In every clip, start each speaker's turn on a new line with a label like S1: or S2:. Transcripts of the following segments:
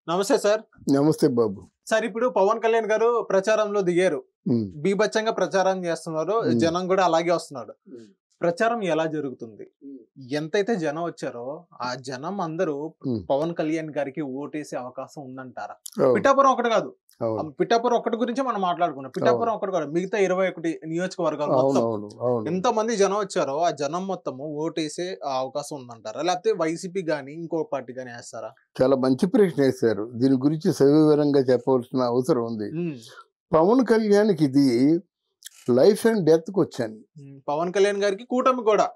S1: నమస్తే సార్.
S2: నమస్తే బాబు.
S1: సార్ ఇప్పుడు పవన్ కళ్యాణ్ గారు ప్రచారంలో దిగారు.
S2: హ్మ్.
S1: బీభత్సంగా ప్రచారం చేస్తున్నారు.
S2: హ్మ్.
S1: జనం కూడా అలాగే వస్తున్నాడు.
S2: హ్మ్.
S1: ప్రచారం ఎలా జరుగుతుంది?
S2: హ్మ్.
S1: ఎంతైతే జనం వచ్చారో ఆ జనం అందరూ
S2: హ్మ్.
S1: పవన్ కళ్యాణ్ గారికి ఓటేసే అవకాశం ఉందంటారా?
S2: అవును.
S1: పిఠాపురం ఒకటి కాదు.
S2: అవును.
S1: పిఠాపురం ఒక్కటి గురించే మనం మాట్లాడుకున్నాం. పిఠాపురం ఒక్కటి కాదు. మిగతా 21 నియోజకవర్గాలు మొత్తం
S2: అవునవును. అవును.
S1: ఎంతమంది జనం వచ్చారో ఆ జనం మొత్తము ఓటేసే అవకాశం ఉందంటారా? లేకపోతే వైసీపీ గాని ఇంకో పార్టీ గాని ఏస్తారా?
S2: చాలా మంచి ప్రశ్న వేశారు. దీని గురించి సవివరంగా చెప్పవలసిన అవసరం ఉంది.
S1: హ్మ్.
S2: పవన్ కళ్యాణ్‌కి ఇది లైఫ్ అండ్ డెత్‌కి వచ్చాను.
S1: పవన్ కళ్యాణ్ గారికి కూటమి కూడా.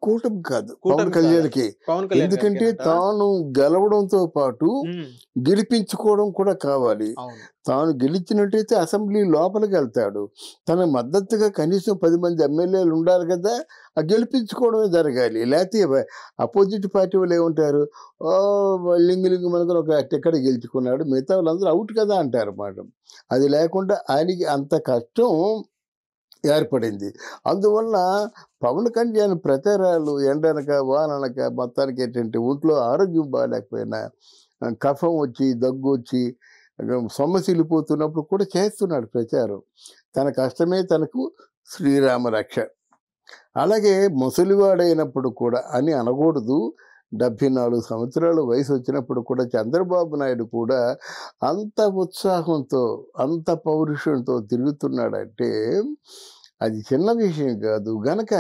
S2: కూటమి కాదు. పవన్
S1: కూటమి కాదా?
S2: కళ్యాణ్‌కి.
S1: పవన్ కళ్యాణ్
S2: ఎందుకంటే
S1: గారికేనంటారా?
S2: తాను గెలవడంతో పాటు
S1: హ్మ్.
S2: గెలిపించుకోవడం కూడా కావాలి.
S1: అవును.
S2: తాను గెలిచినట్టయితే అసెంబ్లీ లోపలికెళ్తాడు. తన మద్దతుగా కనీసం 10 మంది ఎమ్మెల్యేలు ఉండాలి కదా! ఆ గెలిపించుకోవడమే జరగాలి. లేతే అపోజిట్ పార్టీ వాళ్ళు ఏమంటారు? లింగు లింగు మనకుని ఒక టికెట్ గెలుచుకున్నాడు. మిగతా వాళ్ళందరూ ఔట్ కదా అంటారన్నమాట. అది లేకుండా ఆయనకి అంత కష్టం ఏర్పడింది. అందువల్ల పవన్ కళ్యాణ్ ప్రచారాలు ఎండనక, వాననక మొత్తానికి ఏంటంటే ఒంట్లో ఆరోగ్యం బాలేకపోయినా, కఫం వచ్చి, దగ్గొచ్చి, సొమ్మసిల్లిపోతున్నప్పుడు కూడా చేస్తున్నాడు ప్రచారం. తన కష్టమే తనకు శ్రీరామ రక్ష. అలాగే ముసలివాడైనప్పుడు కూడా అని అనకూడదు. 74 సంవత్సరాల వయసు వచ్చినప్పుడు కూడా చంద్రబాబు నాయుడు కూడా అంత ఉత్సాహంతో, అంత పౌరుషంతో తిరుగుతున్నాడంటే అది చిన్న విషయం కాదు. గనక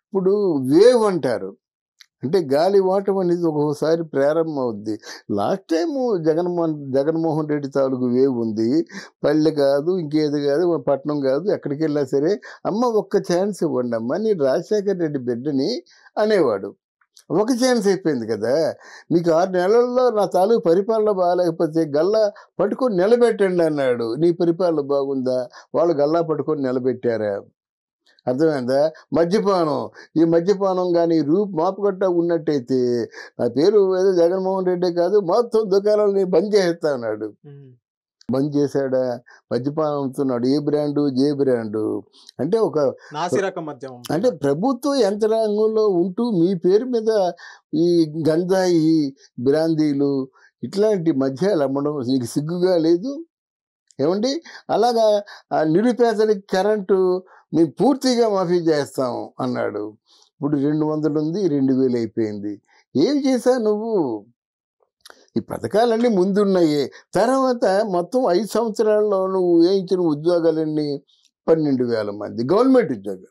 S2: ఇప్పుడు వేవ్ అంటారు. అంటే గాలివాటం అనేది ఒక్కొక్కసారి ప్రారంభమవుద్ది. లాస్ట్ టైము జగన్మోహన్ రెడ్డి తాలూకు వేవ్ ఉంది. పల్లె కాదు, ఇంకేది కాదు, పట్నం కాదు, ఎక్కడికెళ్ళినా సరే, "అమ్మ ఒక్క ఛాన్స్ ఇవ్వండమ్మా, నేను రాజశేఖర రెడ్డి బిడ్డని" అనేవాడు. ఒక ఛాన్స్ అయిపోయింది కదా! మీకు 6 నెలల్లో నా తాలూకు పరిపాలన బాలేకపోతే గల్లా పట్టుకొని నిలబెట్టండి అన్నాడు. నీ పరిపాలన బాగుందా? వాళ్ళు గల్లా పట్టుకొని నిలబెట్టారా? అర్థమైందా? మద్యపానం. ఈ మద్యపానం గాని మాపు గట్టా ఉన్నట్టయితే నా పేరు ఏదో జగన్మోహన్ రెడ్డే కాదు, మొత్తం దుకాణాలని బంద్ చేసేస్తా అన్నాడు. బంద్ చేశాడా? మద్యపానం అమ్ముతున్నాడు. ఏ బ్రాండు? జే బ్రాండు. అంటే ఒక
S1: నాసిరకం మద్యం
S2: అంటే
S1: అమ్ముతున్నారు.
S2: ప్రభుత్వ యంత్రాంగంలో ఉంటూ మీ పేరు మీద ఈ గంజాయి, బ్రాందీలు ఇట్లాంటి మద్యాలు అమ్మడం నీకు సిగ్గుగా లేదు? ఏవండీ? అలాగా నిరుపేదలకి కరెంటు మేము పూర్తిగా మాఫీ చేస్తాం అన్నాడు. ఇప్పుడు 200 ఉంది, 2000 అయిపోయింది. ఏమి చేశావు నువ్వు? ఈ పథకాలన్నీ ముందున్నాయి. తర్వాత మొత్తం 5 సంవత్సరాల్లో నువ్వు వేయించిన ఉద్యోగాలన్నీ 12,000 మంది గవర్నమెంట్ ఉద్యోగాలు.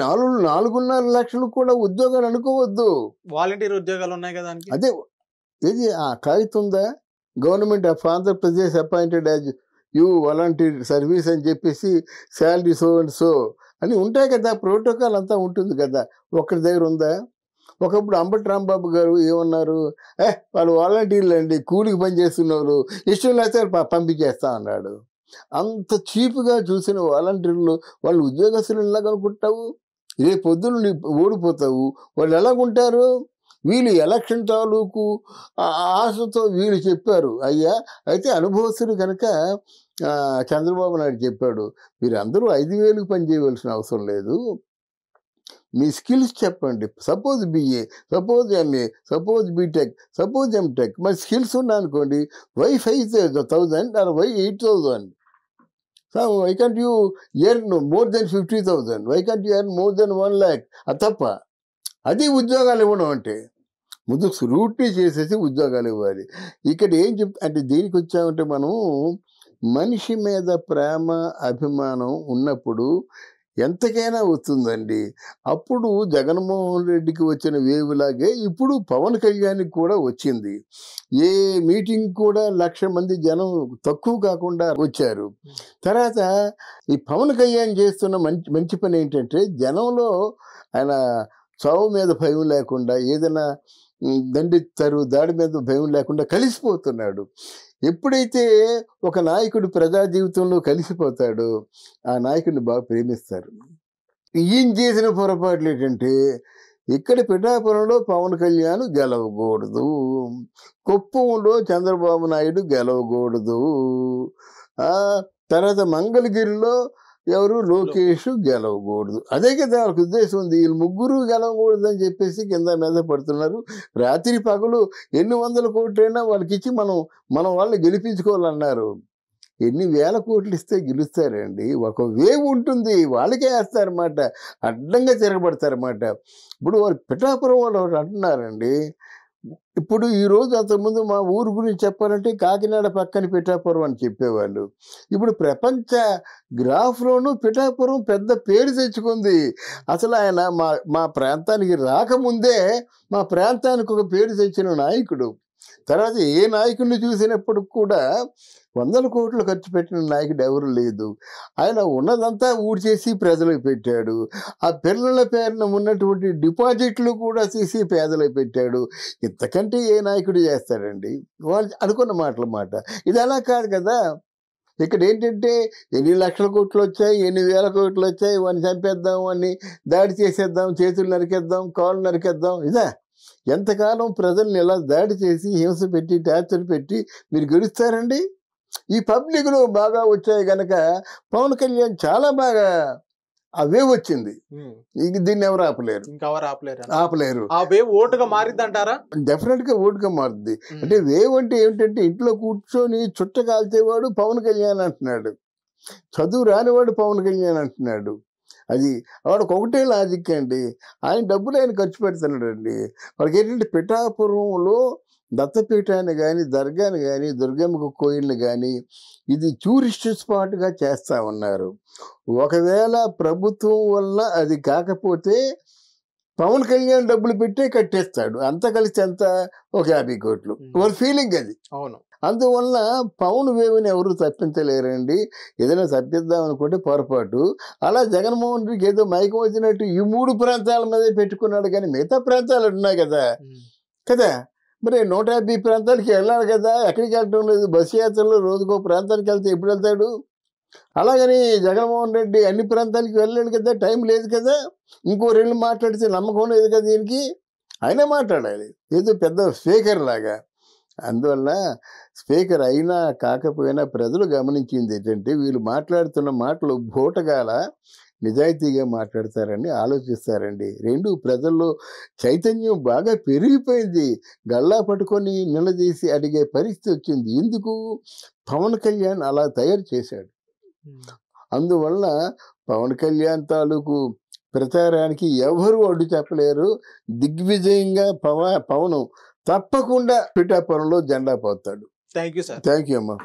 S2: 4.5 లక్షలు కూడా ఉద్యోగాలు అనుకోవద్దు.
S1: వాలంటీర్ ఉద్యోగాలు ఉన్నాయి కదా దానికి.
S2: అదే ఏది ఆ కాగితం ఉందా? Government of Andhra Pradesh appointed as you volunteer service అని చెప్పేసి శాలరీ సో అండ్ సో అని ఉంటాయి కదా, ప్రోటోకాల్ అంతా ఉంటుంది కదా. ఒక్కరి దగ్గర ఉందా? ఒకప్పుడు అంబటి రాంబాబు గారు ఏమన్నారు? వాళ్ళు వాలంటీర్లు అండి, కూలికి పనిచేస్తున్నారు, ఇష్టం లేకపోతే పంపించేస్తా అన్నాడు. అంత చీప్గా చూసిన వాలంటీర్లు వాళ్ళు ఉద్యోగస్తులు ఎలాగనుకుంటావు? రేపు పొద్దున్న నీ ఓడిపోతావు. వాళ్ళు ఎలాగుంటారు? వీళ్ళు ఎలక్షన్ తాలూకు ఆశతో వీళ్ళు చెప్పారు. అయ్యా అయితే అనుభవస్తులు కనుక చంద్రబాబు నాయుడు చెప్పాడు, మీరు అందరూ 5,000 పని చేయవలసిన అవసరం లేదు, మీ స్కిల్స్ చెప్పండి. Suppose BA, suppose MA, suppose BTech, suppose MTech, మరి స్కిల్స్ ఉన్నాయనుకోండి, why 5,000 or why 8,000? So why can't you earn more than 50,000? Why can't you earn more than 1 lakh? అది తప్ప. అది ఉద్యోగాలు ఇవ్వడం అంటే ముందు స్క్రూటినీ చేసేసి ఉద్యోగాలు ఇవ్వాలి. ఇక్కడ ఏం అంటే దీనికి వచ్చామంటే మనం మనిషి మీద ప్రేమ, అభిమానం ఉన్నప్పుడు ఎంతకైనా వస్తుందండి. అప్పుడు జగన్మోహన్ రెడ్డికి వచ్చిన వేవులాగే ఇప్పుడు పవన్ కళ్యాణ్కి కూడా వచ్చింది. ఏ మీటింగ్ కూడా 1,00,000 మంది జనం తక్కువ కాకుండా వచ్చారు. తర్వాత ఈ పవన్ కళ్యాణ్ చేస్తున్న మంచి పని ఏంటంటే జనంలో ఆయన చావు మీద భయం లేకుండా, ఏదైనా దండెత్తారు దాడి మీద భయం లేకుండా కలిసిపోతున్నాడు. ఎప్పుడైతే ఒక నాయకుడు ప్రజా జీవితంలో కలిసిపోతాడో ఆ నాయకుడిని బాగా ప్రేమిస్తారు. ఈయన చేసిన పొరపాట్లు ఏంటంటే ఇక్కడ పిఠాపురంలో పవన్ కళ్యాణ్ గెలవకూడదు, కుప్పంలో చంద్రబాబు నాయుడు గెలవకూడదు, తర్వాత మంగళగిరిలో ఎవరు లోకేష్ గెలవకూడదు. అదే కదా వాళ్ళకి ఉద్దేశం ఉంది. వీళ్ళు ముగ్గురు గెలవకూడదు అని చెప్పేసి కింద మీద పడుతున్నారు. రాత్రి పగలు ఎన్ని వందల కోట్లైనా వాళ్ళకి ఇచ్చి మనం వాళ్ళని గెలిపించుకోవాలన్నారు. ఎన్ని వేల కోట్లు ఇస్తే గెలుస్తారండి? ఒక వేవ్ ఉంటుంది, వాళ్ళకే వేస్తారన్నమాట, అడ్డంగా తిరగబడతారన్నమాట. ఇప్పుడు వాళ్ళు పిఠాపురం వాళ్ళు ఒకటి అంటున్నారండి. ఇప్పుడు ఈరోజు అంతకుముందు మా ఊరు గురించి చెప్పాలంటే కాకినాడ పక్కన పిఠాపురం అని చెప్పేవాళ్ళు. ఇప్పుడు ప్రపంచ గ్రాఫ్లోనూ పిఠాపురం పెద్ద పేరు తెచ్చుకుంది. అసలు ఆయన మా ప్రాంతానికి రాకముందే మా ప్రాంతానికి ఒక పేరు తెచ్చిన నాయకుడు. తర్వాత ఏ నాయకుడిని చూసినప్పుడు కూడా 100 కోట్లు ఖర్చు పెట్టిన నాయకుడు ఎవరు లేదు. ఆయన ఉన్నదంతా ఊడ్చేసి ప్రజలకు పెట్టాడు. ఆ పిల్లల పేరున ఉన్నటువంటి డిపాజిట్లు కూడా తీసి పేదలకు పెట్టాడు. ఇంతకంటే ఏ నాయకుడు చేస్తాడండి? వాళ్ళు అనుకున్న మాట. ఇది అలా కాదు కదా. ఇక్కడ ఏంటంటే ఎన్ని లక్షల కోట్లు వచ్చాయి, ఎన్ని వేల కోట్లు వచ్చాయి, వాడిని చంపేద్దాం, వాడిని దాడి చేసేద్దాం, చేతులు నరికేద్దాం, కాళ్ళు నరికేద్దాం. ఇదా ఎంతకాలం ప్రజల్ని ఇలా దాడి చేసి హింస పెట్టి టార్చర్ పెట్టి మీరు గెలుస్తారండి? ఈ పబ్లిక్లో బాగా వచ్చాయి కనుక పవన్ కళ్యాణ్ చాలా బాగా అవే వచ్చింది. ఇంక దీన్ని ఎవరు ఆపలేరు. ఆపలేరు.
S1: ఆ వేవ్ ఓటుగా మారిద్దంటారా?
S2: డెఫినెట్ గా ఓటుగా మారుద్ది. అంటే వేవ్ అంటే ఏమిటంటే ఇంట్లో కూర్చొని చుట్ట కాల్చేవాడు పవన్ కళ్యాణ్ అంటున్నాడు, చదువు రానివాడు పవన్ కళ్యాణ్ అంటున్నాడు. అది వాడికి ఒకటే లాజిక్ అండి. ఆయన డబ్బులు ఆయన ఖర్చు పెడుతున్నాడు అండి. వాడికి ఏంటంటే పిఠాపురంలో దత్తపీఠాన్ని కానీ, దర్గాని కానీ, దుర్గమ్మ కోయిల్ని కానీ ఇది టూరిస్ట్ స్పాట్గా చేస్తా ఉన్నారు. ఒకవేళ ప్రభుత్వం వల్ల అది కాకపోతే పవన్ కళ్యాణ్ డబ్బులు పెట్టే కట్టేస్తాడు. అంత కలిసి ఎంత? ఒక 50 కోట్లు. వాళ్ళ ఫీలింగ్ అది.
S1: అవును.
S2: అందువల్ల పవన్ వేవ్ని ఎవరు తప్పించలేరండి. ఏదైనా తప్పిద్దాం అనుకుంటే పొరపాటు. అలా జగన్మోహన్ రెడ్డికి ఏదో మైకం వచ్చినట్టు ఈ 3 ప్రాంతాల మీదే పెట్టుకున్నాడు, కానీ మిగతా ప్రాంతాలు ఉన్నాయి కదా. మరి 150 ప్రాంతాలకి వెళ్ళాలి కదా. ఎక్కడికి వెళ్ళటం లేదు. బస్సు యాత్రలో రోజుకో ప్రాంతానికి వెళ్తే ఎప్పుడు వెళ్తాడు? అలాగని జగన్మోహన్ రెడ్డి అన్ని ప్రాంతాలకి వెళ్ళాడు కదా, టైం లేదు కదా. ఇంకో 2 మాట్లాడితే నమ్మకం లేదు కదా దీనికి. అయినా మాట్లాడాలి ఏదో పెద్ద స్పీకర్ లాగా. అందువల్ల స్పీకర్ అయినా కాకపోయినా ప్రజలు గమనించింది ఏంటంటే వీళ్ళు మాట్లాడుతున్న మాటలు బూటగాల నిజాయితీగా మాట్లాడతారని ఆలోచిస్తారండి. 2 ప్రజల్లో చైతన్యం బాగా పెరిగిపోయింది. గల్లా పట్టుకొని నిలదీసి అడిగే పరిస్థితి వచ్చింది. ఎందుకు? పవన్ కళ్యాణ్ అలా తయారు చేశాడు. అందువల్ల పవన్ కళ్యాణ్ తాలూకు ప్రచారానికి ఎవరు అడ్డు చెప్పలేరు. దిగ్విజయంగా పవన్ తప్పకుండా పిఠాపురంలో జెండా పోతాడు.
S1: Thank you sir.
S2: Thank you అమ్మా.